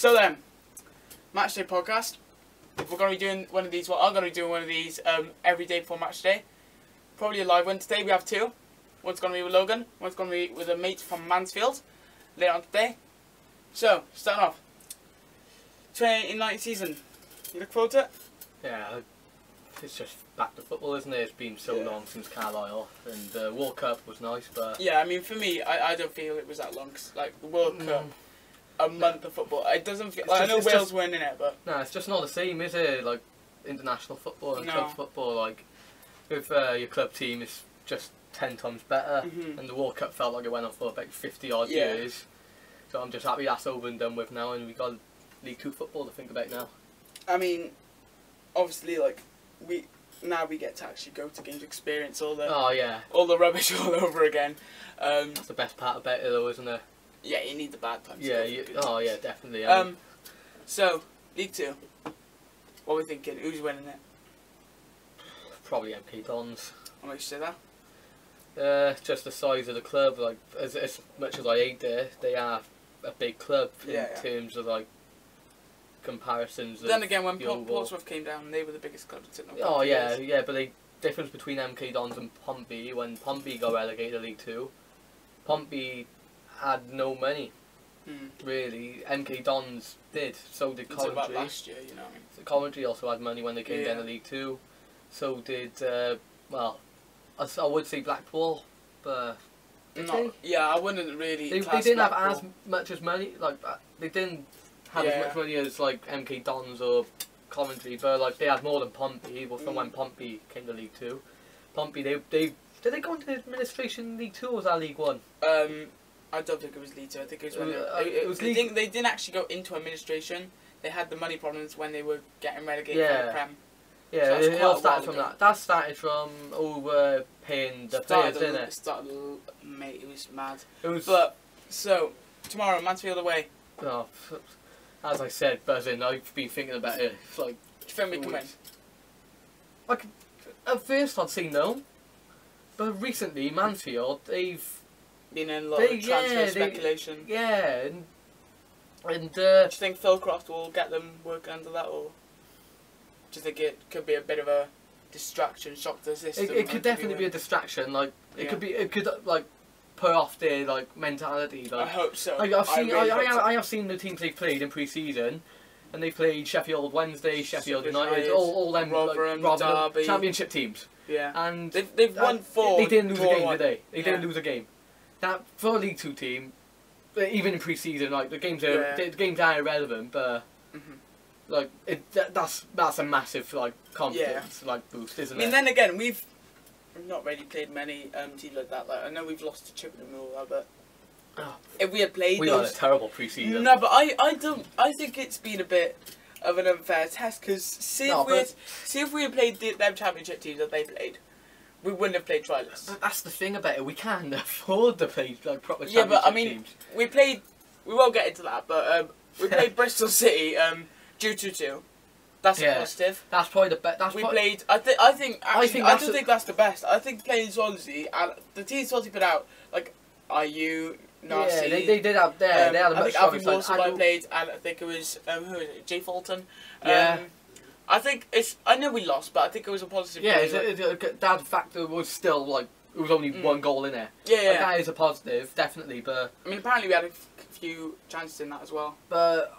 So then, match day podcast. We're going to be doing one of these. Well, I'm going to be doing one of these every day before match day. Probably a live one today. We have two. One's going to be with Logan. One's going to be with a mate from Mansfield later on today. So, starting off. 2019 season. You look forward to it? Yeah, it's just back to football, isn't it? It's been so long since Carlisle, and the World Cup was nice, but... Yeah, I mean, for me, I don't feel it was that long, 'cause, like, the World Cup, a month of football, it doesn't feel... Like, I know Wales weren't in it, but... No, it's just not the same, is it? Like, international football and club football, like, with your club team, it's just 10 times better, and the World Cup felt like it went on for about 50-odd years, so I'm just happy that's over and done with now, and we've got League 2 football to think about now. I mean, obviously, like, we get to actually go to games, experience all the all the rubbish all over again. That's the best part about it, though, isn't it? Yeah, you need the bad times. Yeah, yeah, definitely. So League 2, what are we thinking? Who's winning it? Probably MK Dons. What makes you say that? Just the size of the club. Like, as much as I hate it, they are a big club in terms of like comparisons. Then again, when Portsmouth came down, they were the biggest club to Oh yeah, yeah, but the difference between MK Dons and Pompey, when Pompey got relegated to League 2, Pompey had no money. Really, MK Dons did. So did Coventry. About last year, you know. So Coventry also had money when they came down to League 2. So did well, I would say Blackpool, but yeah, I wouldn't really. They didn't have as much as money. Like they didn't have as much money as like MK Dons or Coventry, but like they had more than Pompey. Well, from when Pompey came to League 2, Pompey did they go into administration in League 2 or was that League 1? I don't think it was League 2. I think it was when they didn't actually go into administration. They had the money problems when they were getting relegated from the Prem. Yeah, so it all started from that. That started from overpaying the players, didn't it? Mate, it was mad. It was. But so tomorrow, Mansfield away. Oh, as I said, buzzing. I've been thinking about it. It's like. Do you think we can win? Like, at first I'd say no, but recently Mansfield they've been in a lot of transfer speculation. And do you think Phil Croft will get them working under that, or do you think it could be a bit of a distraction, shock to the system? It could definitely be a distraction. Like it could like put off their like mentality. Like, I hope so. Like, I have seen the teams they've played in pre-season, and they played Sheffield Wednesday, Sheffield United, all them Rotherham, Derby, championship teams. Yeah, and they've won 4. They didn't lose a game, did they? They didn't lose a game. That for a League 2 team, even in pre-season, like the games are irrelevant, but like that's a massive like confidence like boost, isn't it? I mean, then again, we've not really played many teams like that. Like I know we've lost to Chippenham and all that, but if we had played, we had a terrible pre-season. No, but I think it's been a bit of an unfair test because see if we had played them championship teams that they played, we wouldn't have played trialists. That's the thing about it. We can't afford to play like proper championship teams. Yeah, but I mean, we won't get into that, but we played Bristol City due to 2. That's a positive. That's probably the best. We played. I don't think that's the best. I think playing Swansea and the team Swansea put out like IU, Narcy. Yeah, they did have there. They had a much stronger side. I played, and I think it was who was it? Jay Fulton. Yeah. I think it's. I know we lost, but I think it was a positive. Yeah, that factor was still like it was only one goal in there. Yeah. Like, that is a positive, definitely. But I mean, apparently we had a few chances in that as well. But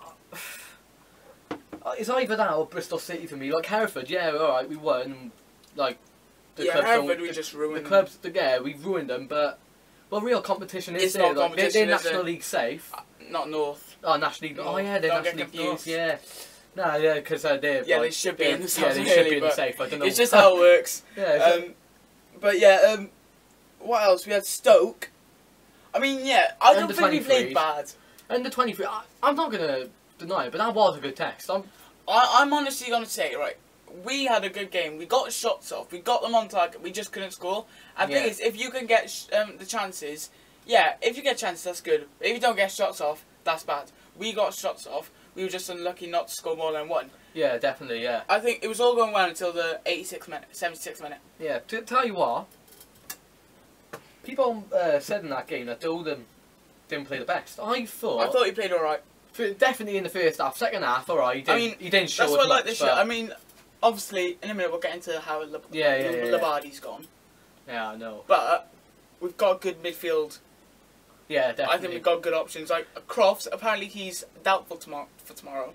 it's either that or Bristol City for me. Like Hereford, yeah, all right, we won. Like Hereford, we just ruined the clubs. We ruined them. But real competition is there. Like, they're National League safe. Not North. Oh, National League. Oh yeah, they're National League North. Yeah. No, yeah, because they're they should be in the safe. Yeah, they should be in the safe. I don't know. It's just how it works. But what else? We had Stoke. I mean, I don't think we played bad. Under 23, I'm not gonna deny it, but that was a good test. I'm honestly gonna say, right, we had a good game. We got shots off. We got them on target. We just couldn't score. And the thing is, if you can get the chances, if you get chances, that's good. If you don't get shots off, that's bad. We got shots off. We were just unlucky not to score more than 1. Yeah, definitely, yeah. I think it was all going well until the 76th minute. Yeah, to tell you what, people said in that game that Oldham didn't play the best. I thought he played alright. Definitely in the first half. Second half, alright. He didn't show that's as what I like much, this year. I mean, obviously, in a minute we'll get into how Labadie's gone. Yeah, I know. But we've got good midfield. Yeah, definitely. I think we've got good options. Like Crofts, apparently he's doubtful for tomorrow.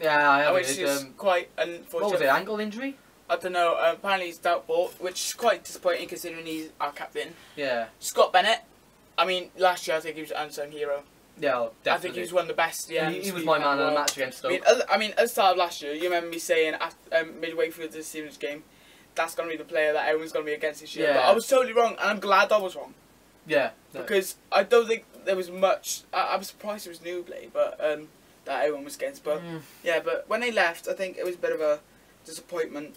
Yeah, I have. Which is quite unfortunate. What was it? Ankle injury? I don't know. Apparently he's doubtful, which is quite disappointing considering he's our captain. Yeah. Scott Bennett. I mean, last year I think he was an unsung hero. Yeah, definitely. I think he was one of the best. Yeah, he was my man in the match against Stoke. I mean, at the start of last year, you remember me saying midway through the Stevenage game, that's going to be the player that everyone's going to be against this year. Yeah. But I was totally wrong, and I'm glad I was wrong. Yeah. No. Because I don't think there was much. I was surprised it was Newbley, but that everyone was against. But yeah, but when they left, I think it was a bit of a disappointment.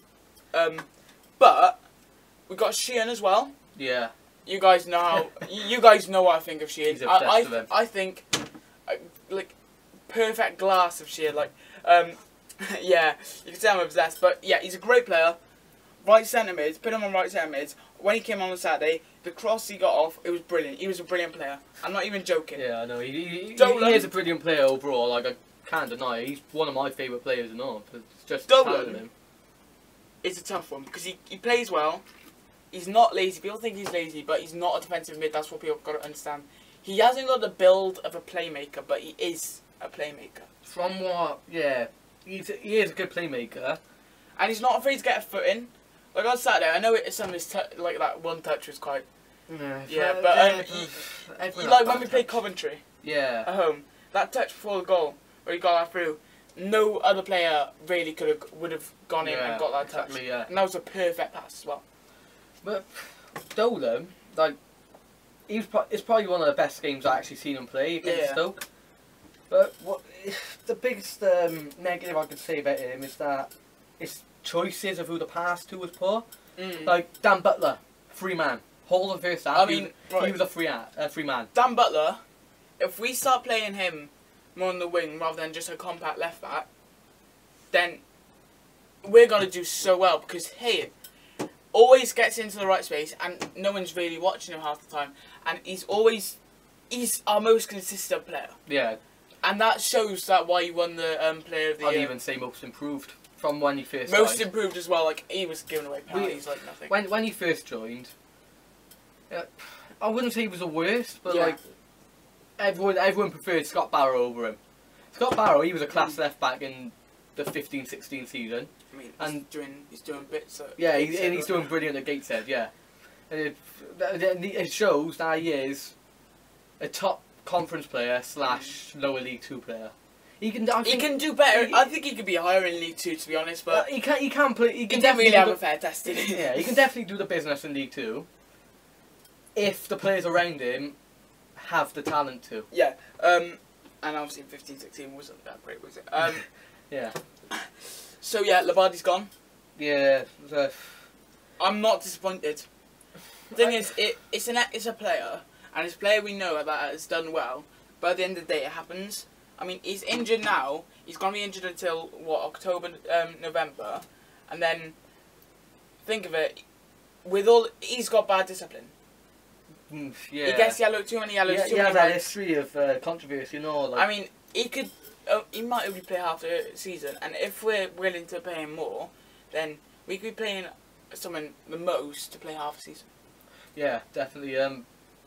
But we got Sheehan as well. Yeah. You guys know how. You guys know what I think of Sheehan. He's obsessed with him. I think like perfect glass of Sheehan. Like yeah, you can say I'm obsessed. But yeah, he's a great player. Right centre mid, put him on right centre mid. When he came on Saturday, the cross he got off, it was brilliant. He was a brilliant player. I'm not even joking. Yeah, I know. He is a brilliant player overall. Like I can't deny it. He's one of my favourite players in all. It's just Dolan him. It's a tough one because he plays well. He's not lazy. People think he's lazy, but he's not a defensive mid. That's what people got to understand. He hasn't got the build of a playmaker, but he is a playmaker. From what? Yeah, he is a good playmaker, and he's not afraid to get a foot in. Like on Saturday, I know some of his like that one touch was quite. Yeah, but like when we played Coventry. Yeah. At home, that touch before the goal where he got that through, no other player really would have gone in and got that touch. Yeah. And that was a perfect pass as well. But Dolan, like, it's probably one of the best games I actually seen him play against Stoke. But what the biggest negative I could say about him is that his choices of who to pass to was poor. Like Dan Butler, free man, whole of the first half. I mean, he was a free man. Dan Butler, if we start playing him more on the wing rather than just a compact left back, then we're gonna do so well because he always gets into the right space and no one's really watching him half the time, and he's our most consistent player. Yeah. And that shows that why he won the player of the year. I'd even say most improved from when he first Most improved as well. Like he was giving away penalties like nothing. When he first joined, I wouldn't say he was the worst, but like everyone preferred Scott Barrow over him. Scott Barrow, he was a class left back in the 15-16 season. I mean, he's doing bits. He's doing brilliant at Gateshead. Yeah, and it shows that he is a top conference player / lower League 2 player. He can do better. I think he could be higher in League 2, to be honest. But he can play. He can definitely have a fair test. Yeah, he can definitely do the business in League 2 if the players around him have the talent to. Yeah. And obviously 15-16 wasn't that great, was it? Yeah. So yeah, Labadie's gone. Yeah. I'm not disappointed. The thing is, it's a player, and it's a player we know that has done well. But at the end of the day, it happens. I mean, he's injured now. He's gonna be injured until what, October, November, and then think of it. He's got bad discipline. Yeah. He gets too many yellows. He has that history of controversy, you know. Like. I mean, he might only play half the season, and if we're willing to pay him more, then we could be paying someone the most to play half the season. Yeah, definitely.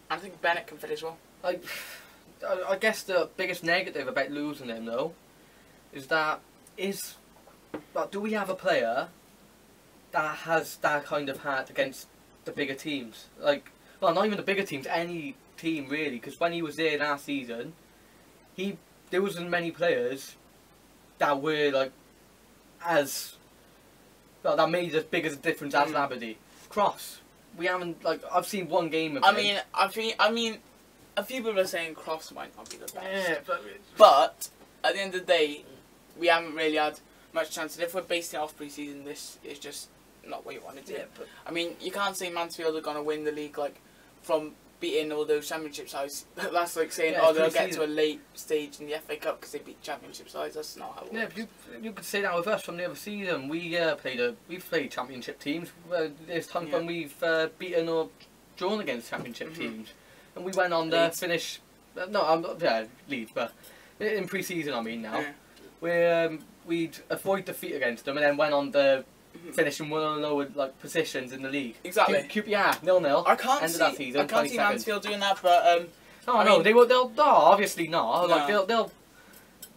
I think Bennett can fit as well. I guess the biggest negative about losing him though is do we have a player that has that kind of heart against the bigger teams? Like, well, not even the bigger teams, any team really. Because when he was there last season, there wasn't many players that were like that made as big as a difference as Labadie. Cross. We haven't I've seen one game of him. I mean, a few people are saying Crofts might not be the best. Yeah, but at the end of the day, we haven't really had much chance. And if we're basing it off pre-season, this is just not what you want to do. Yeah, but I mean, you can't say Mansfield are going to win the league from beating all those championship sides. That's like saying, they'll get to a late stage in the FA Cup because they beat championship sides. That's not how it works. Yeah, you could say that with us from the other season. We've played championship teams. There's times when we've beaten or drawn against championship teams, and we went on to finish. Leeds, but in pre-season, I mean now, Yeah. we'd avoid defeat against them and then went on to finishing one of the lower like positions in the league. Exactly. QPR 0-0. I can't end see. of that season, I can't see 22nd. Mansfield doing that, but I mean, they'll obviously not. No. Like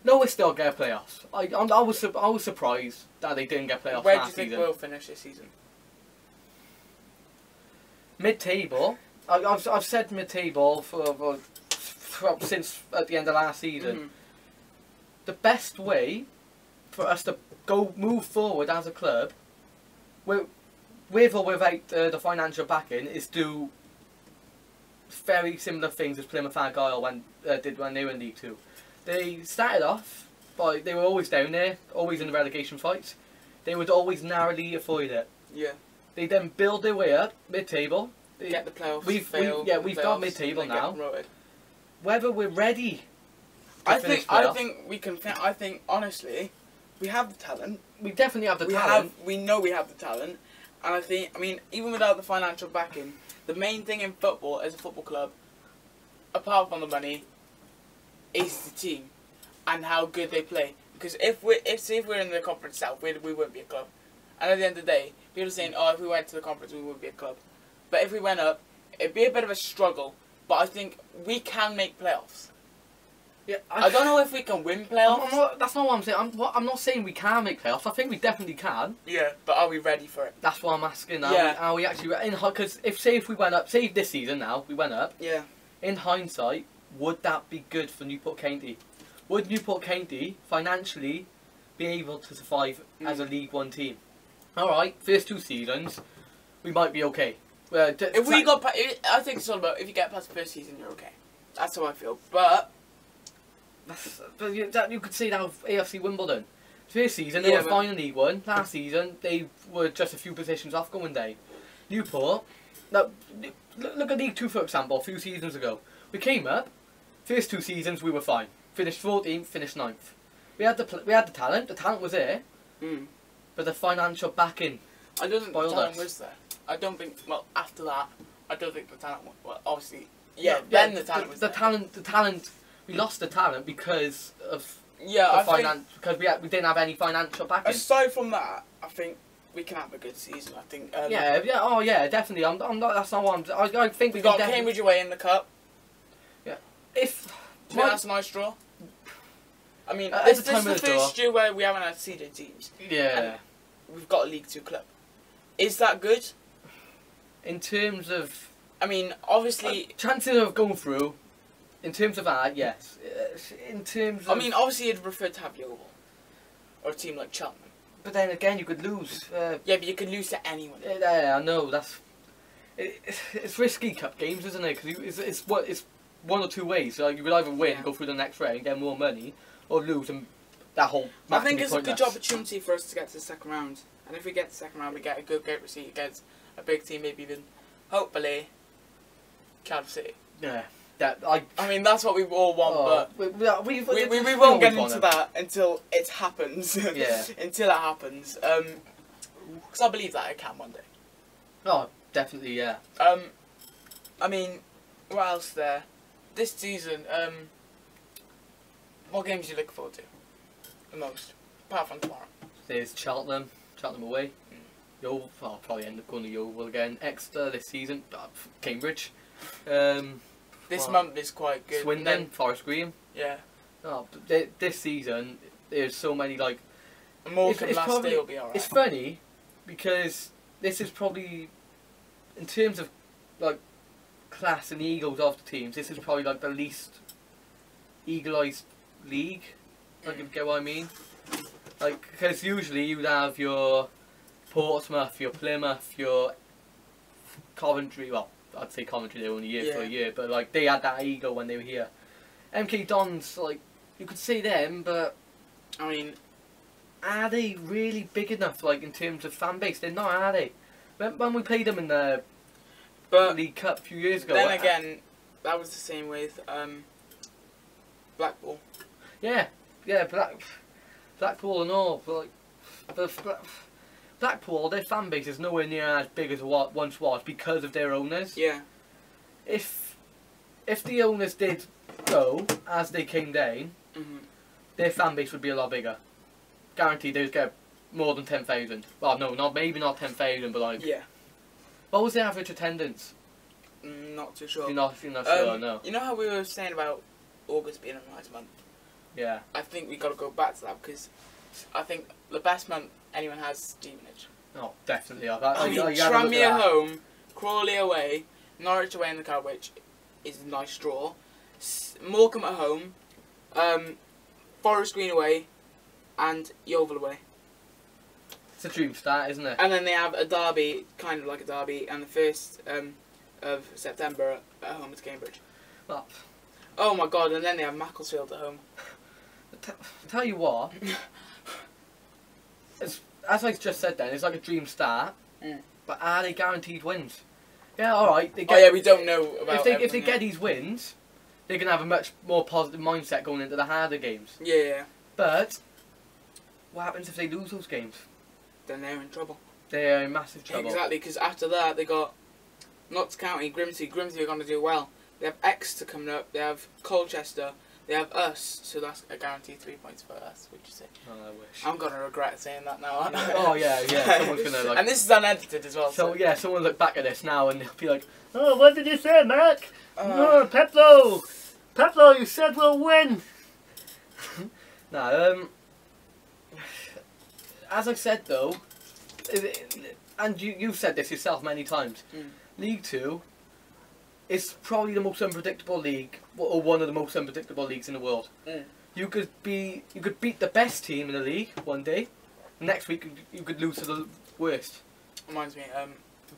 they'll still get playoffs. I was surprised that they didn't get playoffs where do you last think season. we'll finish this season? Mid-table. I've said mid-table for since at the end of last season. The best way for us to move forward as a club, with or without the financial backing, is do very similar things as Plymouth Argyle did when they were in League Two. They started off by they were always down there, always in the relegation fights. They would always narrowly avoid it. Yeah. They then build their way up mid-table. Get the playoffs. We've got mid-table now. Whether we're ready. I think we can. I think honestly, we have the talent. We definitely have the talent. We know we have the talent, and I mean, even without the financial backing, the main thing in football as a football club, apart from the money, is the team, and how good they play. Because if we're in the Conference South, we wouldn't be a club. And at the end of the day, people are saying, oh, if we went to the conference, we wouldn't be a club. But if we went up, it'd be a bit of a struggle. But I think we can make playoffs. Yeah, I don't know if we can win playoffs. That's not what I'm saying. I'm not saying we can make playoffs. I think we definitely can. Yeah, but are we ready for it? That's what I'm asking. Yeah. Are we actually in? Because if we went up, say this season now we went up. Yeah. In hindsight, would that be good for Newport County? Would Newport County financially be able to survive as a League One team? All right, first 2 seasons, we might be okay. If we got, I think it's all about if you get past the first season, you're okay. That's how I feel. But you could say that of AFC Wimbledon. First season they were fine in League One. Last season they were just a few positions off going down. Newport, look at League Two for example. A few seasons ago, we came up. First 2 seasons we were fine. Finished 14th, finished 9th. We had the talent. The talent was there. But the financial backing. I don't think the talent was there. I don't think. Well, after that, I don't think the talent. Well, obviously, then the talent was there. The talent. We lost the talent because of because we didn't have any financial backing. Aside from that, I think we can have a good season. I think. Definitely. I'm not. That's not what I think we got Cambridge away in the cup. Yeah. That's a nice draw. I mean, this is the first year where we haven't had seeded teams. Yeah. We've got a League Two club. Is that good? In terms of... I mean, obviously... chances of going through, in terms of that, yes. In terms of... I mean, obviously you'd prefer to have Yeovil. Or a team like Cheltenham. But then again, you could lose. Yeah, but you could lose to anyone. Yeah, I know. It's risky cup games, isn't it? Because it's one or two ways. So you could either win, go through the next round, get more money, or lose and that whole match. I think it's a good opportunity for us to get to the second round. And if we get to the second round, we get a good gate receipt against a big team, maybe even, hopefully, Cardiff City. Yeah. I mean, that's what we all want, but we won't get into that until it happens. Yeah. Until it happens. Because I believe that it can one day. Oh, definitely, yeah. I mean, what else there? This season, what games do you look forward to the most? Apart from tomorrow. There's Cheltenham away. Yeovil, I'll probably end up going to Yeovil again. Exeter this season. Cambridge. This month is quite good. Swindon, Forest Green. Yeah. Oh, this season, there's so many like... Morecambe last day will be alright. It's funny, because this is probably, in terms of like class and egos of the teams, this is probably like the least eagle-eyed league. Like, you get what I mean? Like, because usually you'd have your Portsmouth, your Plymouth, your Coventry. Well, I'd say Coventry, they were only here for a year, but like they had that ego when they were here. MK Dons, like, you could see them, but I mean, are they really big enough? Like, in terms of fan base, they're not, are they? When we played them in the League Cup a few years ago. Then again, that was the same with Blackpool. Yeah, Blackpool and all, but like, Blackpool, their fan base is nowhere near as big as what once was because of their owners. Yeah. If the owners did go as they came down, their fan base would be a lot bigger. Guaranteed they'd get more than 10,000. Well, no, maybe not 10,000, but like... Yeah. What was the average attendance? Not too sure. You're not sure, no. You know how we were saying about August being a nice month? Yeah. I think we got to go back to that because I think the best month anyone has is Stevenage. Oh, definitely. Tranmere home, Crawley away, Norwich away in the cup, which is a nice draw. Morecambe at home, Forest Green away, and Yeovil away. It's a dream start, isn't it? And then they have a derby, kind of like a derby, and the 1st of September at home at Cambridge. Well, oh my god, and then they have Mansfield at home. Tell you what, as I just said then, it's like a dream start, but are they guaranteed wins? Yeah, alright. We don't know about if they get these wins, they're going to have a much more positive mindset going into the harder games. Yeah. But, what happens if they lose those games? Then they're in trouble. They're in massive trouble. Exactly, because after that they got Notts County, Grimsby. Grimsby are going to do well. They have Exeter coming up, they have Colchester, they have us, so that's a guaranteed 3 points for us, would you say? Oh, I wish. I'm going to regret saying that now, aren't I? Oh, yeah, someone's going to like... And this is unedited as well. So, yeah, someone will look back at this now and they'll be like, oh, what did you say, Mark? No, Peplo, you said we'll win. As I said though, and you've said this yourself many times, League 2 is probably the most unpredictable league, or one of the most unpredictable leagues in the world. You could beat the best team in the league one day, next week you could lose to the worst. Reminds me,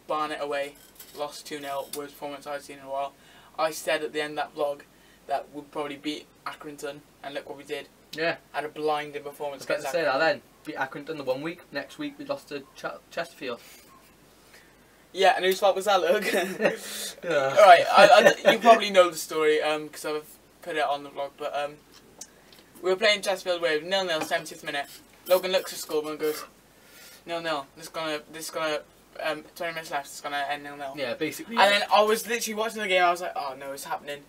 Barnet away, lost 2-0, worst performance I've seen in a while. I said at the end of that vlog that we'd probably beat Accrington, and look what we did. Yeah. Had a blinding performance. I was about to say that then. Beat Accrington the 1 week, next week we lost to Chesterfield. Yeah, and whose fault was that, look? Yeah. Alright, you probably know the story, because I've put it on the vlog, but we were playing Chesterfield away, 0-0, 70th minute. Logan looks at scoreboard and goes, 0-0, this is gonna 20 minutes left, it's gonna end 0-0. Yeah, basically. And then I was literally watching the game, I was like, oh no, it's happening.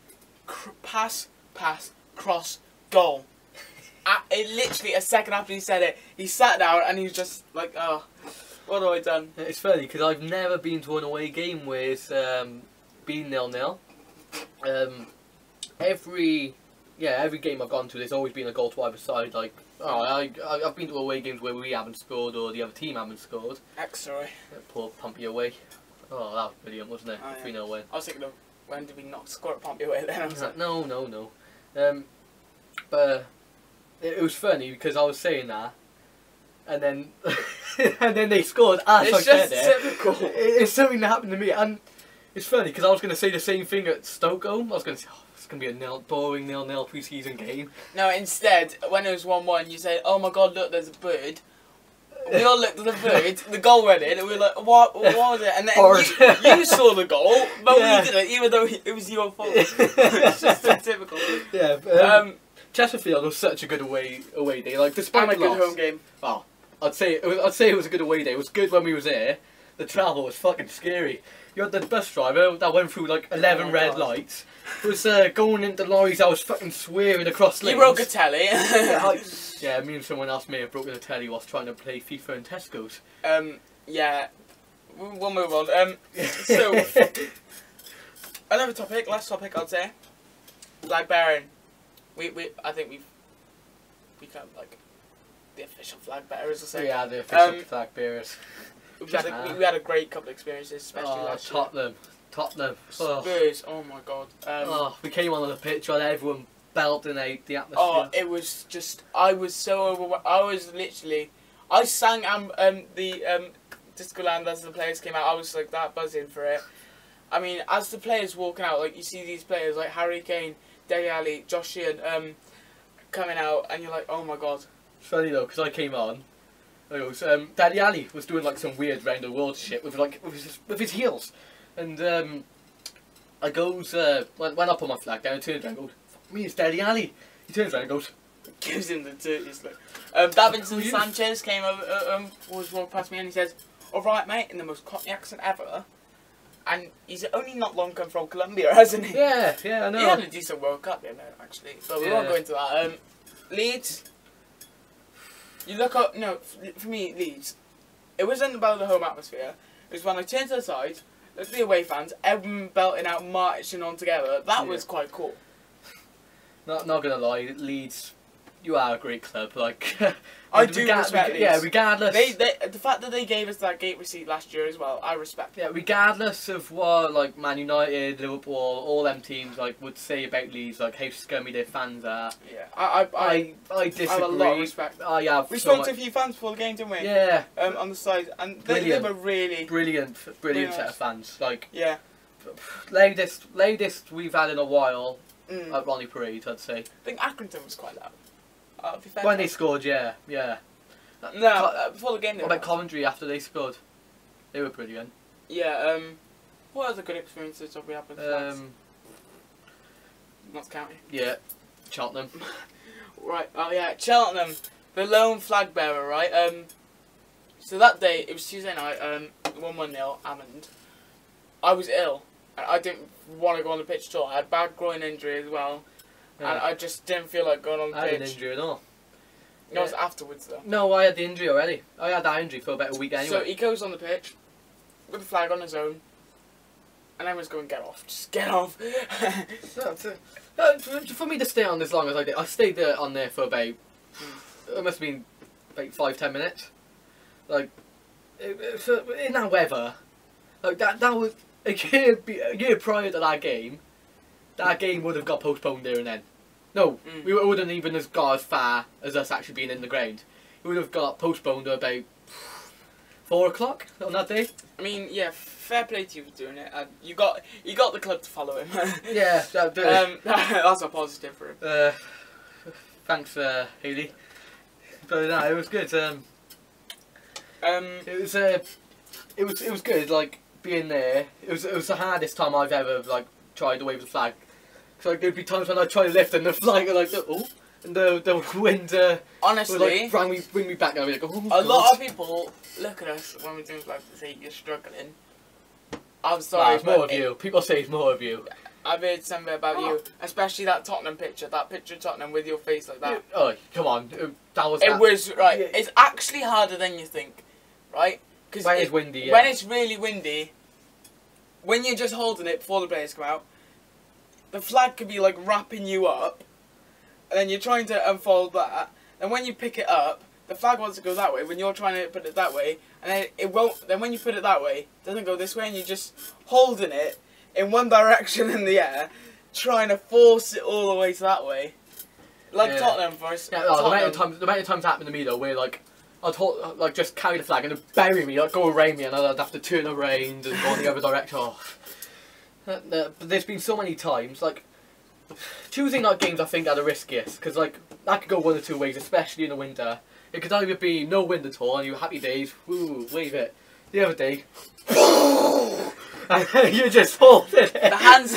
Pass, cross, goal. Literally a second after he said it, he sat down and he was just like, oh, what have I done? It's funny because I've never been to an away game where it's been 0-0. Every game I've gone to, there's always been a goal to either side. Like, I've been to away games where we haven't scored or the other team haven't scored. Sorry. Poor Pompey away. Oh, that was brilliant, wasn't it? 3-0 win. I was thinking of when did we not score at Pompey away then? I was like, no. But it was funny because I was saying that, and then they scored. It's just typical. It's something that happened to me, and it's funny because I was going to say the same thing at Stoke home. I was going to say, oh, it's going to be a boring 0-0 pre-season game. No, instead, when it was 1-1, you say, oh my god, look, there's a bird. We all looked at the bird, the goal went in, and we were like, what was it? And then you saw the goal, but we didn't, even though it was your fault. It's just so typical. Yeah, but, Chesterfield was such a good away day. Like, despite and a good home game. Oh, I'd say it was a good away day. It was good when we was there. The travel was fucking scary. You had the bus driver that went through like 11 red lights. Was going into lorries. I was fucking swearing across lanes. You broke a telly. Yeah, me and someone else may have broken a telly whilst trying to play FIFA in Tesco's. Yeah, we'll move on. So another topic, last topic, I'd say. Flag bearing. I think we've become like the official flag bearers, I'll say. Yeah, the official flag bearers. We had a great couple of experiences, especially last year. Tottenham. Spurs, oh my god. We came on the pitch while everyone belting out the atmosphere. Oh, it was just, I was so overwhelmed. I sang the Disco Land as the players came out. I was like that buzzing for it. I mean, as the players walking out, like you see these players like Harry Kane, Dele Alli, Josh Sheehan coming out, and you're like, oh my god. It's funny though, because I came on. Dele Alli was doing like some weird round the world shit with his heels, and I goes went up on my flag down, turned around, and goes, "Fuck me, it's Dele Alli." He turns around and goes, gives him the dirtiest look. Davinson Sanchez came over, was walked past me, and he says, "All right, mate," in the most Cockney accent ever. And he's only not long come from Colombia, hasn't he? Yeah, I know. He had a decent World Cup, actually. But we won't go into that. Leeds. You look up. No, for me, Leeds. It wasn't about the home atmosphere. It was when I turned to the side, looked at the away fans, everyone belting out, marching on together. That was quite cool. Not gonna lie, Leeds, you are a great club. Like, I do respect Leeds. Yeah, regardless. The fact that they gave us that gate receipt last year as well, I respect. Yeah, regardless of what like Man United, Liverpool, all them teams like would say about Leeds, like how scummy their fans are. Yeah, I disagree. I have a lot of respect. We spoke to a few fans before the game, didn't we? Yeah. On the side, and they were really brilliant set of fans. Like, yeah, loudest we've had in a while. At Ronnie Parade, I'd say. I think Accrington was quite loud. When they scored, yeah. No, before the game. What about Coventry after they scored? They were brilliant. Yeah. What other good experiences have we had with flags? Notts County. Yeah. Cheltenham. Right. Oh yeah, Cheltenham, the lone flag bearer. Right. So that day, it was Tuesday night. 1-0 Hammond. I was ill. I didn't want to go on the pitch at all. I had bad groin injury as well, and I just didn't feel like going on the pitch. I had an injury at all. No, it was afterwards though. No, I had the injury already. I had that injury for about a week anyway. So he goes on the pitch with the flag on his own, and everyone's going, "Get off! Just get off!" For me to stay on as long as I did, I stayed there on there for about. It must have been about 5-10 minutes. Like, in that weather, like that was. A year prior to that game would have got postponed there and then. No, we wouldn't even have got as far as us actually being in the ground. It would have got postponed to about 4 o'clock on that day. I mean, yeah, fair play to you for doing it. You got the club to follow him. Yeah, that's a positive for him. Thanks, Haley. But no, it was good. It was good. Like. Being there, it was the hardest time I've ever like tried to wave the flag. So like, there'd be times when I try to lift and the flag like and the wind honestly would, like, bring me back and I'd be like, oh, a lot of people look at us when we're doing flags and say you're struggling. I'm sorry. It's more of you. People say it's more of you. I've heard something about you, especially that Tottenham picture. That picture of Tottenham with your face like that. Oh, come on, that was. It was right. Yeah. It's actually harder than you think, right? Because when it's windy, yeah. When it's really windy, when you're just holding it before the players come out, the flag could be like wrapping you up, and then you're trying to unfold that, and when you pick it up, the flag wants to go that way when you're trying to put it that way, and then it won't, then when you put it that way, it doesn't go this way, and you're just holding it in one direction in the air, trying to force it all the way to that way. Like Tottenham for us. Yeah, the amount of times it happened to me though, where like, I'd hold, like just carry the flag and it'd bury me, like go around me, and I'd have to turn around and go in the other direction. Oh. But there's been so many times, like, Tuesday night games I think are the riskiest, because like, that could go one or two ways, especially in the winter. It could either be no wind at all and you happy days, woo, wave it. The other day, and you just hold it. The hands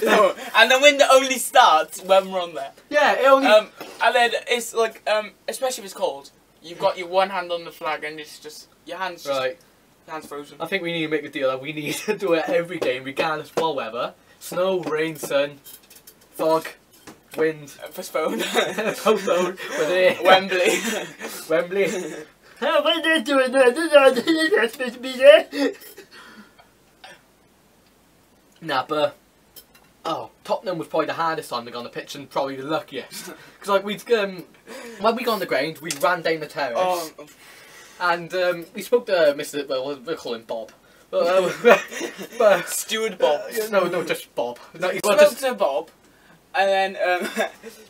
no, and the wind only starts when we're on there. Yeah, it only... and then it's like, especially if it's cold, you've got your one hand on the flag and it's just, your hand's just, right. Your hand's frozen. I think we need to make a deal that we need to do it every game, regardless of what weather. Snow, rain, sun, fog, wind. Postponed. Postponed. Wembley. Wembley. How am I doing that? That's supposed to be there. Nah, but Tottenham was probably the hardest time to go on the pitch and probably the luckiest. Because like we'd when we got on the ground, we ran down the terrace, and we spoke to Mr. Well, we'll call him Bob. But Steward Bob. No, just Bob. No, we spoke to Bob, and then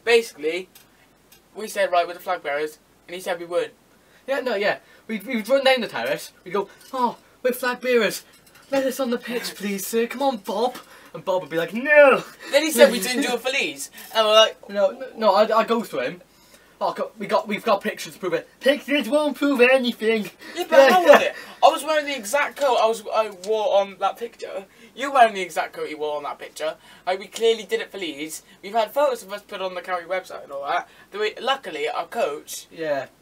basically we said right with the flag bearers, and he said we would. Yeah. We'd run down the terrace. We'd go, oh, we're flag bearers. Let us on the pitch, please, sir. Come on, Bob. And Bob would be like, no. Then he said we didn't do a Feliz, and we're like, no. I go to him. Oh, we've got pictures to prove it. Pictures won't prove anything. Yeah, but how was it? I was wearing the exact coat I wore on that picture. You're wearing the exact coat you wore on that picture. Like, we clearly did it for Leeds. We've had photos of us put on the county website and all that. Luckily, our coach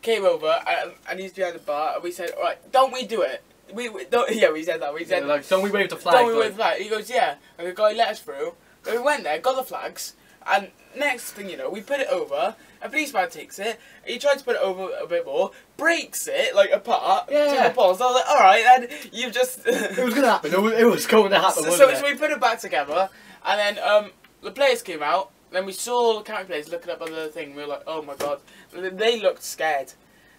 came over and he's behind the bar, and we said, all right, don't we do it? We don't. Yeah, we said that. We said, like, don't we wave the flag? Don't we wave the flag? He goes, yeah. And the guy let us through. And we went there, got the flags, And next thing you know, we put it over. A policeman takes it. He tries to put it over a bit more, breaks it like apart. Yeah. To the balls. I was like, all right, then you've just. It was gonna happen. It was going to happen. So we put it back together, and then the players came out. Then we saw the county players looking up on the thing. We were like, oh my god. They looked scared.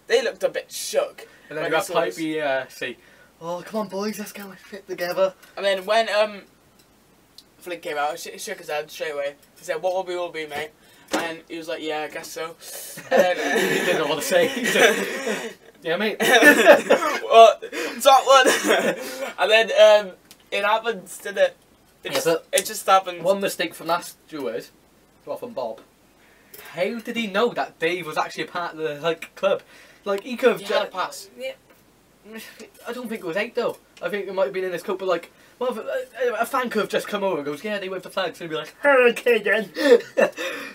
They looked a bit shook. And then you have Pipey say, oh, come on, boys, let's go and fit together. And then when Flint came out, he shook his head straight away. He said, what will we all be, mate? And he was like, yeah, I guess so. And then, he didn't know what to say. He said, yeah, mate. Well, top one. And then it happens, didn't it? It just happened. One mistake from that steward, from Bob. How did he know that Dave was actually a part of the club? Like, he could have had a pass. Yeah. I don't think it was 8 though. I think it might have been in his coat, but like, well, a fan could have just come over and goes, yeah, they waved the flags, and he'd be like, okay then.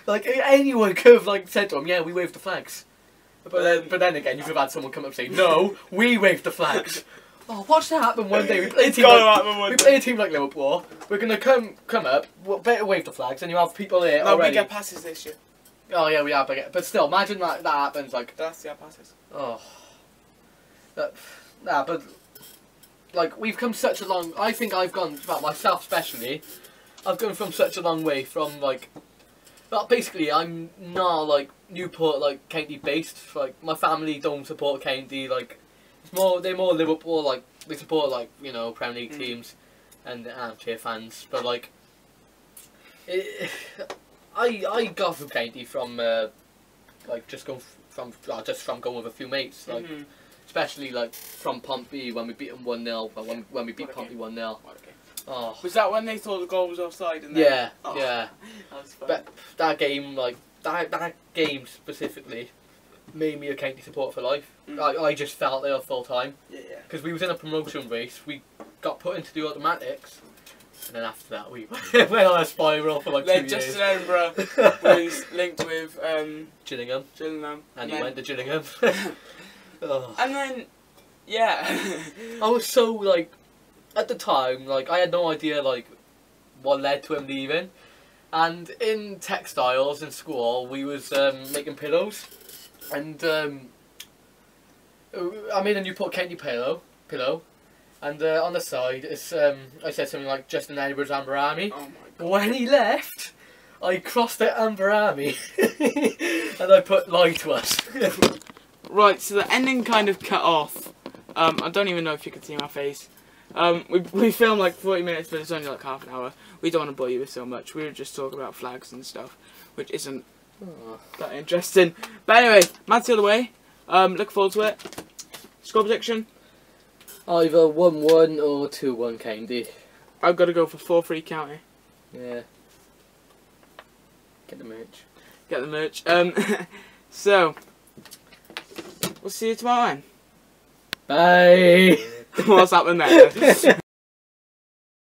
Like, anyone could have like said to him, yeah, we waved the flags. But then again, you could have had someone come up and say, no, we waved the flags. Oh, watch that happen one day. We play a team like Liverpool. We're gonna come up. We'll better wave the flags, and you have people there already. We get passes this year. Oh yeah, we are. But still, imagine that happens. Like that's the passes. Oh, but like we've come such a long. I think I've gone. Well, myself especially. I've gone from such a long way from like. Well, basically, I'm not like Newport, like county based. Like my family don't support county. Like. They're more Liverpool, like, they support, like, you know, Premier League teams and armchair fans, but, like, I got from county from, like, just from going with a few mates, like, especially, like, from Pompey when we beat them 1-0, when we beat Pompey 1-0. Okay. Oh. Was that when they thought the goal was offside? And yeah, oh, yeah. That was fun. But that game, like, that game specifically, made me a county supporter for life. I just felt there full time. Yeah. Because we was in a promotion race, we got put into the automatics, and then after that we went on a spiral for like 2 years. Justin Edinburgh was linked with Gillingham. And he went to Gillingham. Oh. And then, yeah. I was so like, at the time, like I had no idea like what led to him leaving. And in textiles in school, we was making pillows. And I made a Newport county pillow, and on the side it's I said something like Justin Edwards Amber Army. Oh my god! When he left, I crossed out Amber Army, and I put lie to us. Right, so the ending kind of cut off. I don't even know if you can see my face. We filmed like 40 minutes, but it's only like half an hour. We don't want to bore you with so much. We were just talking about flags and stuff, which isn't that interesting. But anyway, Mansfield away. Look forward to it. Score prediction? Either 1-1 or 2-1 county. I've got to go for 4-3 county. Yeah. Get the merch. Get the merch. So we'll see you tomorrow then. Bye. What's happening there?